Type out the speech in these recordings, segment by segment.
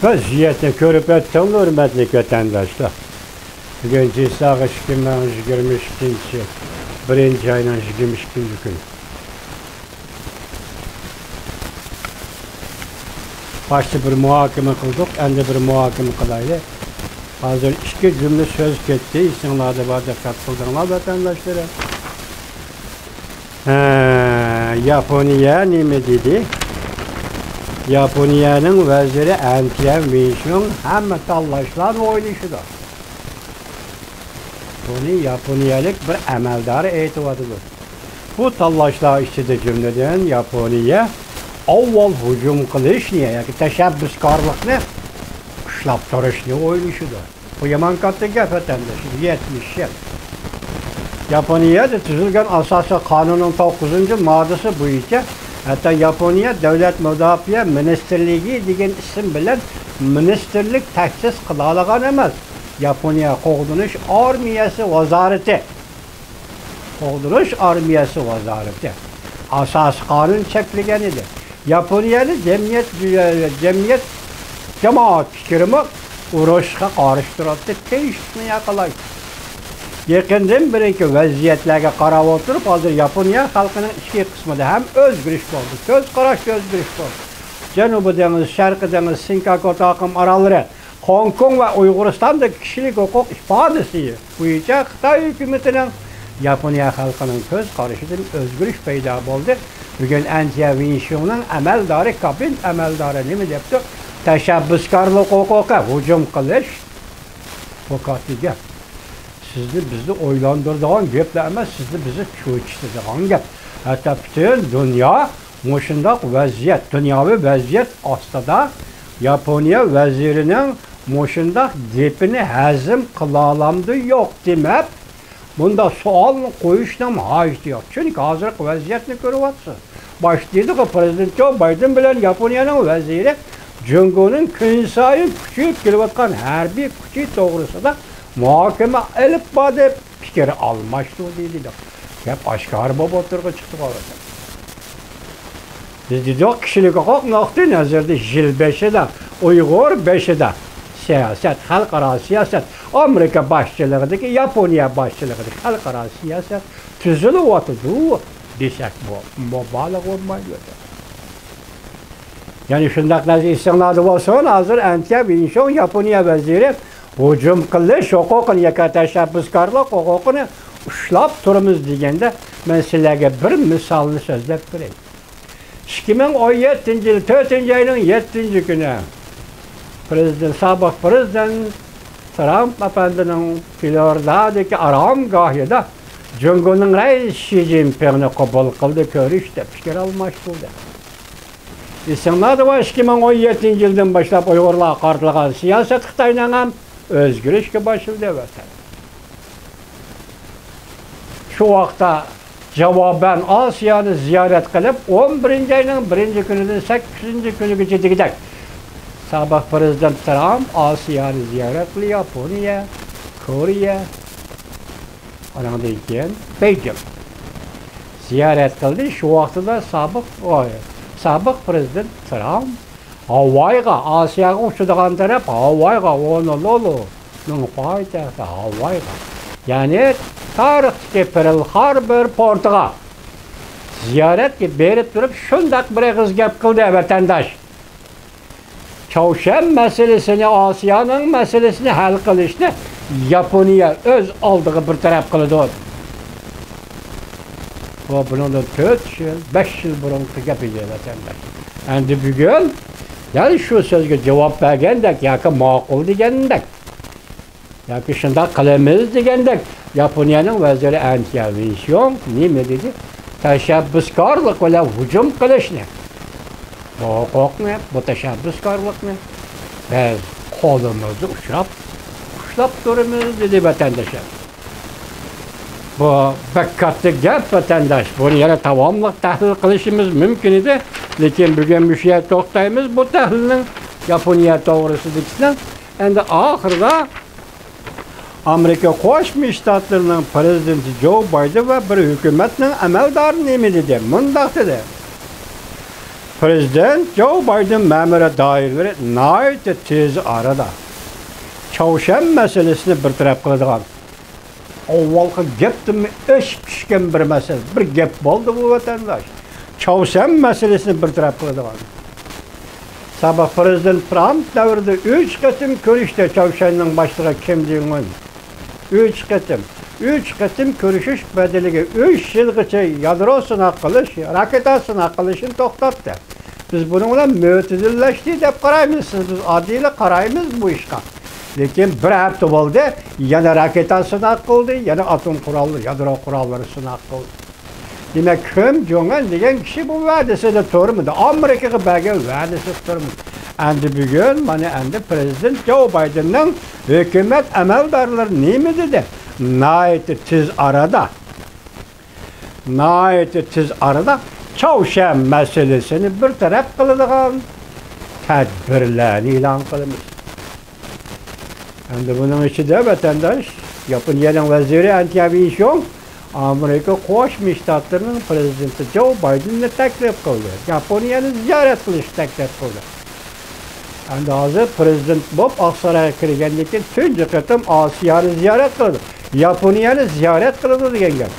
Vaziyetni ko'rib o'tdim, hurmatli vatandoshlar. Bugun Jizzax 2022 birinchi ayning 22 kuni. Başta bir muhakeme kıldık, endi bir muhakeme kılaylı. Hazır iki cümle söz ketdi, isimlerde var dikkat kıldırma vatandaşlara. Japonya nime dedi? Japonya'nın veziri Antiyan Vinşun hem tallaşlar oynayışıdır. Bunu Japonyalık bir emeldarı eğitibatıdır. Bu tallaşlar içinde cümleden Japonya avval hücum qilish yoki tashabbuskorlikni ushlab turishni o'ylashidir. Bu yomon katta gap vatandosh. 70 yil. Yaponiyada tuzilgan asosiy qonunning 9-moddasi bo'yicha hatta Yaponiya Davlat Mudofaa Ministrligi degan ism bilan ministerlik ta'sis qila olgan emas. Yaponiya qo'g'dirish armiyasi vazorati. Qo'g'dirish armiyasi vazorati. Asas qonun cheklagan edi. Yaponiyalı cemaat fikrimi urushga qarshi turibdi, tinchlikni yaqinlaydi. Yaqindan birinchi vaziyatlarga qarab o'tirib, hozir Yaponiya xalqining ichki qismida ham o'zgarish bo'ldi. Ko'z qarash o'zgarish bo'ldi. Janubiy dengiz, Sharqiy dengiz, Sinkaku taqim orollari, Hong Kong va Uyg'uristonda kishilik huquq ifodasi bo'yicha Xitoy hukumatining Yaponiya xalqining ko'z qarashidan o'zgarish paydo bo'ldi. Bugün Antiyan Vinşun'un amaldori, kabin amaldori nima debdi? Tashabbuskorlik huquqi, hujum qilish huquqi gap. Sizni bizni o'ylantiradigan gaplar emas, sizni bizni cho'chitadigan gap. Hatta butun dunyo mushundoq vaziyat, dunyoviy vaziyat ostida Yaponiya vazirining mushundoq gapini hazm qila olamdi yo'q demab, bunda sualni qo'yishni hojati yo'q. Chunki hozirgi vaziyatni ko'ryapsiz. Başlaydı ki Prezident Joe Biden bilen Japonya'nın veziri Jungo'nun kun sayin küçüyüp kelayotgan harbiy kuchi to'g'risida muhokama ilib bordi, fikr almashdi deydilar. Gap oshkor bo'lib o'tirg'i chiqdi hozir. Biz dedik kishilik huquq nuqtai nazarda yil 5'ida, Uyg'ur 5'ida siyosat, xalqaro siyosat, Amerika boshchiligidagi, Yaponiya boshchiligidagi xalqaro siyosat tuzilyapti desek bu mubalag'a bo'lmaydi. Yani shunday narsa isimlari bo'lsin, hozir Antiyan Vinşun Yaponiya vaziri hujum qilish huquqini yoki tashabbuskorlik huquqini ushlab turamiz deganda men sizlarga bir misolni so'zlab beray. 2017-yil 4-oyning 7-kuni sobiq prezident Trump afandining Floridadagi oromgohida Jungo'nun reis Xi Jinping'ni qabul qildi, ko'rishdi, fikr almashdi. İsimlari va 2017-yildan boshlab Uyg'urlar qartilgan siyosat Xitoyning ham o'zgarishga boshladi vatan. Shu vaqtda javoban Osiyoni ziyorat qilib, 11-oyning 1-kunidan 8-kunigacha degidak. Sobiq prezident Trump Osiyoni ziyorat qildi, Yaponiya, Koreya, ondan keyin Beijing ziyorat qildi. Shu vaqtda sobiq prezident Trump Havayga, Osiyoga uchadigan taraf Havayga, Honoluluning poytaxti Havayga, ya'ni tarixdagi Pearl Harbor portiga ziyoratga berib turib, shunday bir og'iz gap qildi vatandosh. Çavşan meselesini, Asiyanın meselesini hal qilishni Yaponiya o'z oldiga bir taraf qildi. Bu bundan 4 yil, 5 yil burungi gap edi vatandosh. Endi bugun yani shu so'zga javob bergandek yoki ma'qul degandek yoki shunday qilamiz degandek Yaponiyaning vaziri Antiyan Vinşun nima dedi? Tashabbuskorlik bilan hujum qilishni, bu huquqni, bu tashabbuskorlikni biz qo'limizni ushlab turamiz dedi vatandoshlar. Bu katta gap vatandosh. Buni yana davomli tahlil qilishimiz mumkin edi, lekin bugun bu yerda to'xtaymiz bu tahlilning Yaponiya to'g'risidagisidan. Endi oxirida Amerika Qo'shma Shtatlarining prezidenti Joe Biden va bir hukumatning amaldori nima dedi? Mundaq dedi. Prezident Joe Biden məmurə dairləri nəhayət tez arada Çavuşan meselesini bir taraf qıladigan. Avvalғы gepdimi iş pişken bir mesele, bir gep oldu bu vatandaş. Çavuşan meselesini bir taraf qıladigan. Sabah Prezident Trump davrida 3 qatim ko'rishdi Çavuşanning boshlig'i Kim Jong Un. 3 qatim ko'rishish badaliga 3 yilgacha yadro sinaq qilish, raketa sinaq qilishini to'xtatdi. Biz buni bilan mo'tadillashdi deb qaraymiz, biz oddiy qaraymiz bu ishga. Lekin bir hafta bo'ldi, yana raketa sinaq qildi, yana atom qurolli, yadro qurollari sinaq qildi. Demak, Kim Jong Un degan kishi bu va'dasida to'g'rimidi? Amerikaga bergan va'dasi to'g'rimidi? Endi bugun mana endi Prezident Joe Bidenning hukumat amaldorlari nima dedi? Nəhayət tez arada Çavuşan meselesini bir taraf qıladigan tədbirlarni e'lon qilamiz. Endi bunun içinde vatandaş, Yaponiyaning vaziri Anthony Shong, Amerika Qo'shma Shtatlarning prezidenti Joe Bidenni taklif qildi. Yaponiyani ziyorat qilish taklif qildi. Endi hozir prezident bo'lib Oqsaroyga kirgandan keyin tunji qatim Osiyoni ziyorat qildi. Yaponiyani ziyorat qildi degan gap.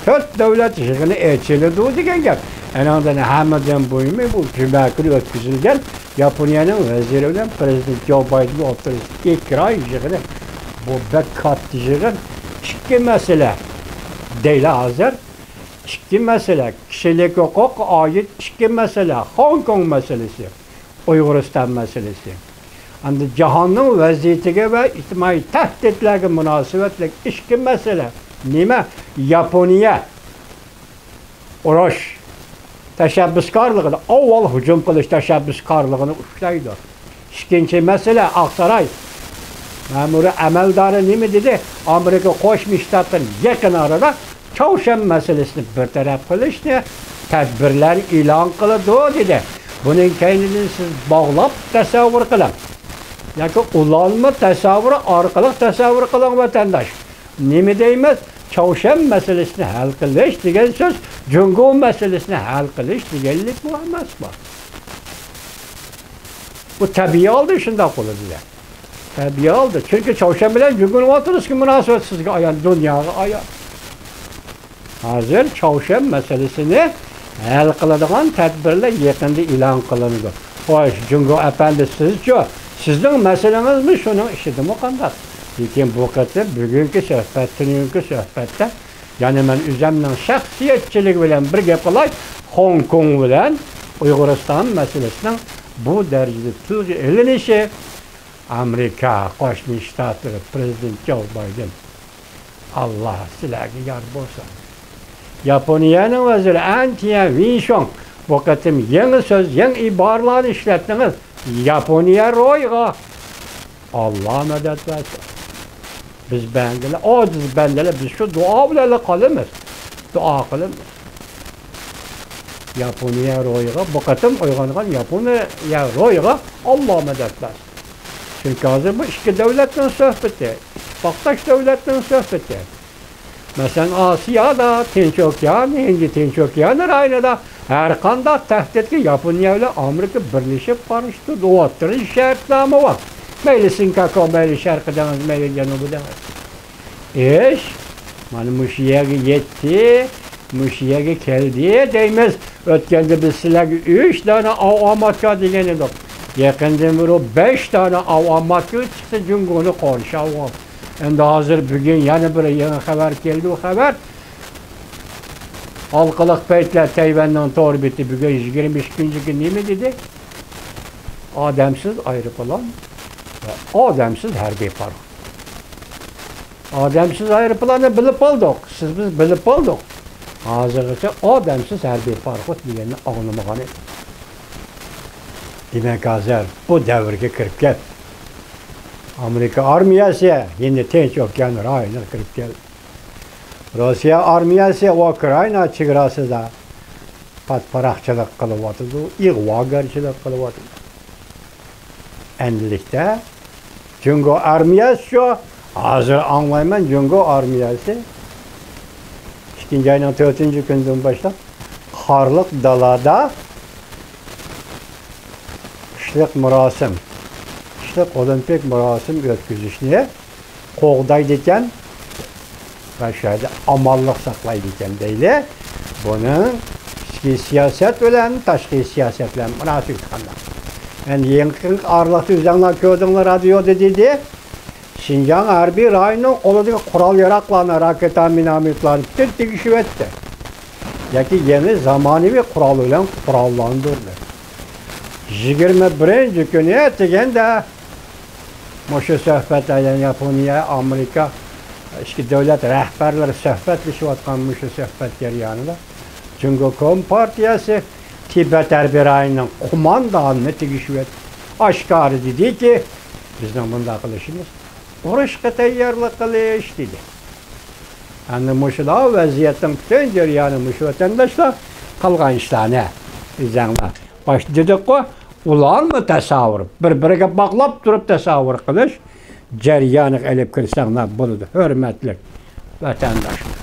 4 davlat yig'ini ochildi degan gap. Anandan hammadan bo'ymi bu juma kuni o'tkazilgan Yaponiyaning vaziri bilan prezident Joe Biden o'rtasida ikrar yig'ini. Bu katta yig'in ikki masala deyla hozir. İki mesele, kişilik hukuk ait iki mesele, Hong Kong meselesi, Uygurustan meselesi. Endi jahonning vaziyatiga va ijtimoiy tahdidlarga munosabatli iki mesele. Nima? Yaponiya urush tashabbuskorligini, avval hujum qilish tashabbuskorligini ushlaydi. Ikkinchi masala Oqsaroy ma'muriy amaldori nima dedi? Amerika Qo'shma Shtatlar yaqin orada Çavuşan meselesini bir taraf qilishni tadbirlar e'lon qiladi dedi. Buning keynini siz bog'lab tasavvur qiling. Yoki ulanma tasavvuri orqali tasavvur qiling vatandosh. Nima deymiz? Çavuşan meselesini hal qilish degan so'z Jungo meselesini hal qilish deganlik bu emas bu. Bu tabiiy oldi shunday qiladi. Tabiiy oldi. Chunki Çavuşan bilan Jungoning o'tirishga munosabat sizga ayon, dunyoga ayon. Hozir Çavuşan meselesini hal qiladigan tadbirlar yaqinda e'lon qilindi. Xo'sh, Jungo apandi sizchi, sizning masalangiz shuning ishidimi qanday? Lekin bu qator bugungi suhbatda, ya'ni men o'zimning shaxsiyatchiligi bilan bir gap qilay, Hong Kong bilan Uyg'uriston masalasining bu darajada tilga ilinishi Amerika Qo'shma Shtatlari prezidenti Joe Biden Allah sizlarga yor bo'lsin. Yaponiyaning vaziri Anthony Shong bu qatim yangi so'z, yangi iboralarni ishlatdingiz. Yaponiya ro'yga. Allah madad versin. Biz bendeler, aciz bendeler, biz şu dua bilen kalımız. Dua kılımız. Yaponiya ro'yga, bu qatim uyg'ongan Yaponiya ro'yga Allah madad versin. Çünkü hozir bu ikki davlatning suhbati, ittifoqdosh davlatning suhbati. Mesela Asya'da, Tinch Okeani, Hindi Tinch Okeani rayonida har qanday tahdidga Yaponiya bilan Amerika birlashib qarshi o'tirish shartnoma bor. Mayli Sinkako, mayli sharqidan, mayli janubidan. Mana mushu yerga yetdi, mushu yerga keldi deymiz. O'tganda biz sizlarga 3 dona avomatga degan edik. Yaqindan beri 5 dona avomatga chiqsa Jungoni qarshi avom. Endi hozir bugun yana bir yangi xabar keldi. O xabar halqalıq paytlar Tayvandan to'g'ri bitdi. Bugun 22-kun nima dedi? Odamsiz aeroplan va odamsiz harbiy parvon. Odamsiz aeroplanni bilib oldik. Siz biz bilib oldik. Hozirgacha odamsiz harbiy parvon deganni anglamagan edik. Demak, hozir bu davrga kirib ketdi. Amerika armiyasi endi Tinch okeani rayoniga kirib keldi. Rossiya armiyasi Ukraina chegarasida patparaqchilik qilyapti, ig'vogarchilik qilyapti. Endilikda Jungo armiyasi shu, hozir anglayman Jungo armiyasi 2 ayning 4-kundan boshlab qorliq dalada Qishliq murosim. Qishliq olimpik murosim o'tkazishni qo'g'daydi ekan va shayda amallik saqlaydi ekan deydi. Buning ichki siyosat bilan tashqi siyosat bilan munosabat qanday? Yani yaqin aralaqda o'zinglar ko'rdinglar radioda dedi. Şinjan Harbiy rayonunun qo'lidagi qurol yaroqlarni, raketa, minometlarni tegishib o'tdi. Yoki yeni zamonaviy qurol bilan qurollantirdi. 21-kuni deganda Mo'sha suhbatlar Yaponiya, Amerika ichki davlat rahbarlari suhbatlashayotgan Mo'sha suhbat jarayonida Jungo Kompartiyasi Tibet Harbiy rayonining qo'mondonini tegishib o'tdi. Oshkor dediki, bizning bunday qilishimiz urushga tayyorlik qilish dedi. Endi Mo'shular vaziyatning butun jarayoni Mo'shu vatandoshlar qilgan ishlarni izanglar. Başta dedik-ku, ularni tasavvur, bir-biriga bog'lab turib tasavvur qilish jarayoniga olib kirsanglar bo'ladi, hurmatli vatandoshlar.